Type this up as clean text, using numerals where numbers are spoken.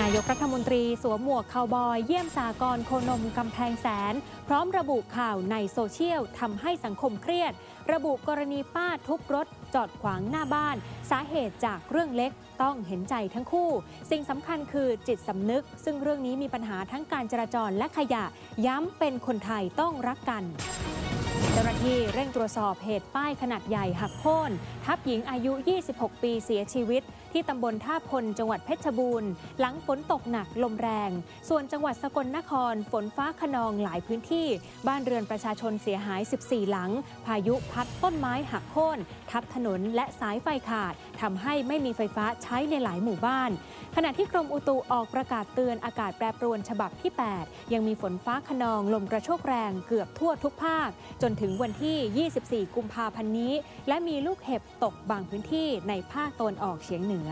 นายกรัฐมนตรีสวมหมวกคาวบอยเยี่ยมสหกรณ์โคนมกำแพงแสนพร้อมระบุข่าวในโซเชียลทำให้สังคมเครียดระบุกรณีป้าทุบรถจอดขวางหน้าบ้านสาเหตุจากเรื่องเล็กต้องเห็นใจทั้งคู่สิ่งสำคัญคือจิตสำนึกซึ่งเรื่องนี้มีปัญหาทั้งการจราจรและขยะย้ำเป็นคนไทยต้องรักกันเจ้าหน้าที่เร่งตรวจสอบเหตุป้ายขนาดใหญ่หักโค่นทับหญิงอายุ 26 ปีเสียชีวิตที่ตำบลท่าพลจังหวัดเพชรบูรณ์หลังฝนตกหนักลมแรงส่วนจังหวัดสกลนครฝนฟ้าคะนองหลายพื้นที่บ้านเรือนประชาชนเสียหาย 14 หลังพายุพัดต้นไม้หักโค่นทับถนนและสายไฟขาดทำให้ไม่มีไฟฟ้าใช้ในหลายหมู่บ้านขณะที่กรมอุตุออกประกาศเตือนอากาศแปรปรวนฉบับที่ 8 ยังมีฝนฟ้าคะนองลมกระโชกแรงเกือบทั่วทุกภาคจนถึงวันที่ 24 กุมภาพันธ์นี้และมีลูกเห็บตกบางพื้นที่ในภาคตะวันออกเฉียงเหนือ